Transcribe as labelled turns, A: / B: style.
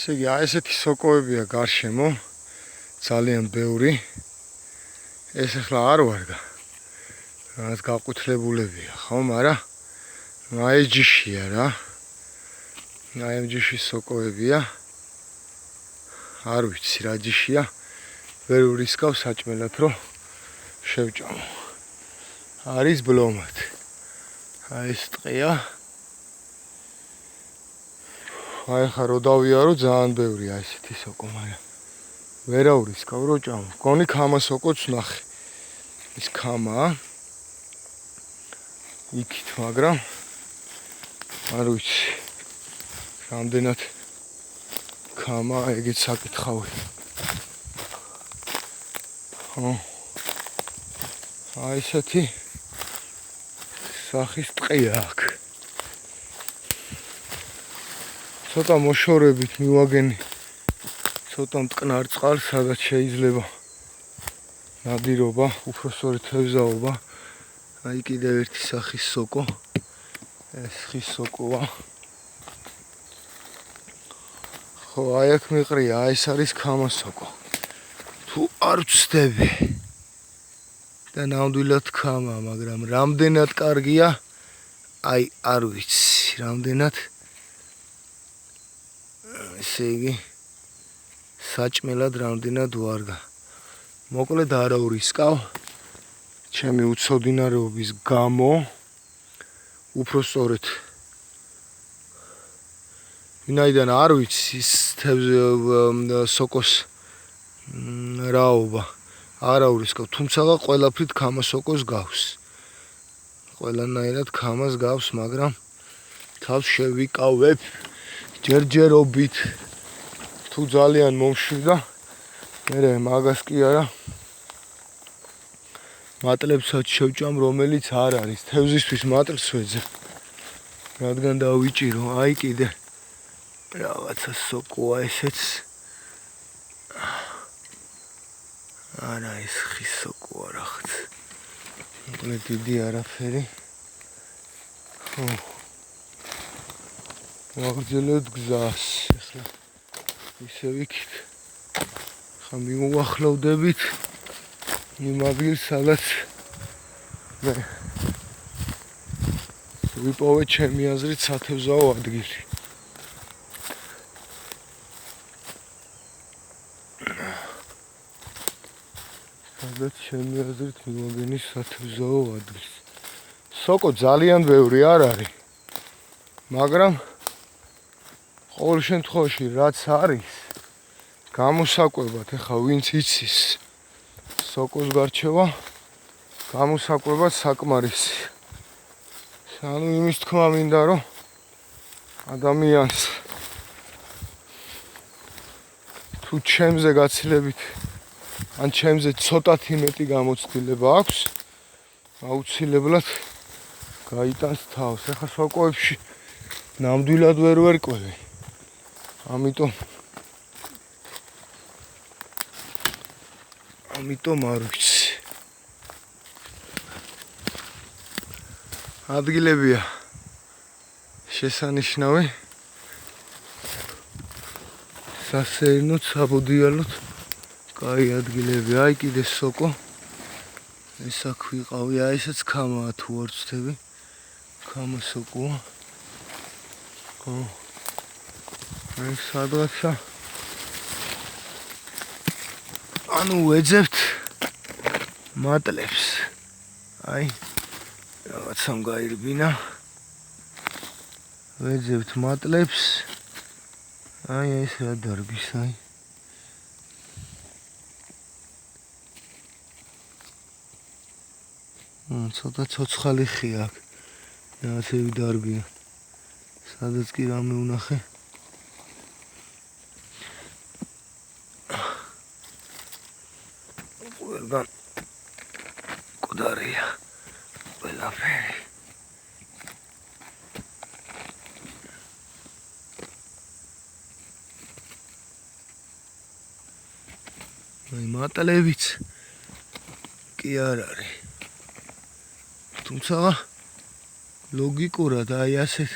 A: ესე იგი, აი ესეთი სოკოებია გარშემო, ძალიან ბევრი. ეს ახლა არ ვარგა. რაც გაყვითლებულებია, ხო, მაგრამ აი ეს ჯიშია რა. აი ამ ჯიშის სოკოებია. არ ვიცი რა ჯიშია. ვერ ვრისკავ საჭმელად, რომ შევჭამო. არის ბლომად. აი ეს ტყეა. აი ხა რო დავიარო ძალიან ბევრია ესეთი სოკო, მაგრამ ვერავრისკავ რო ჭამო. გონი ქამა სოკოც ნახე. ის ქამაა. იქით, მაგრამ არ ვიცი. რამდენად ქამა ეგეც საკითხავი. ხო. აი ესეთი სახის ტყეა აქ. ცოტა მოშორებით მივაგენი ცოტა მტკნარ წყალს, სადაც შეიძლება ნადირობა, უпроსორი თევზაობა. აი კიდევ ერთი სახის სოკო. ეს ხის სოკოა. ხო, აი აქ მეყრია, ეს არის ქამა სოკო. თუ არ ვცდები და ნამდვილად ქამა, მაგრამ რამდენად კარგია, აი არ ვიცი, რამდენად ესე იგი საჭმელად რამდენად ვარგა. მოკლედ არა ვრისკავ ჩემი უცოდინარეობის გამო, უпроსორეთ ვინაიდან არ ვიცი ის სოკოს რაობა, არა ვრისკავ, თუმცა ყველაფრით ქამა სოკოს გავს. ყველანაირად ქამას გავს, მაგრამ თავს შევიკავებ ჯერჯერობით. თუ ძალიან მომშვიდა, მერე მაგას კი არა. მატლებსაც შევჭამ, რომელიც არ არის. თევზისთვის მატლს ვეძებ. რადგან დავიჭირო, აი კიდე რაღაცა სოკოა ესეც. არა, ეს ხის სოკოა რაღაც. მოკლედ დიდი არაფერი. ხო. ვაგრძელებთ გზას. ახლა ისე ვიქით. ხა მივუახლოვდებით იმ ადგილს, სადაც მე ვიპოვე ჩემი აზრით სათევზაო ადგილი. სადაც ჩემი აზრით მივაგენი სათევზაო ადგილს. სოკო ძალიან ბევრი არ არის. მაგრამ ყოველ შემთხვევაში რაც არის გამოსაკვებად, ეხა ვინც იცის სოკოს გარჩევა, გამოსაკვებად საკმარისი. ანუ იმის თქმა მინდა, რომ ადამიანს თუ ჩემზე გაცილებით ან ჩემზე ცოტათი მეტი გამოცდილება აქვს, აუცილებლად გაიტანს თავს. ეხა სოკოებში ნამდვილად ვერ ვერკვევი. ამიტომ არ ვიცი. ადგილებია შესანიშნავი. სასეირნოდ, საბოდიალოდ კაი ადგილები. აი კიდე სოკო. ეს აქ ვიყავი, აი ესეც ქამაა თუ არ ვცდები. ქამა სოკოა. ხო. აი სადღაცა ანუ ვეძებთ მატლებს. აი რაღაცამ გაირბინა. ვეძებთ მატლებს. აი ეს რა დარგის, აი. ცოტა ცოცხალი ხია აქ. რაღაცები დარგია. სადაც კი რამე ვნახე. ყველგან მკვდარია ყველაფერი. აი მატლებიც კი არ არის. თუმცა ლოგიკურად აი ასეთ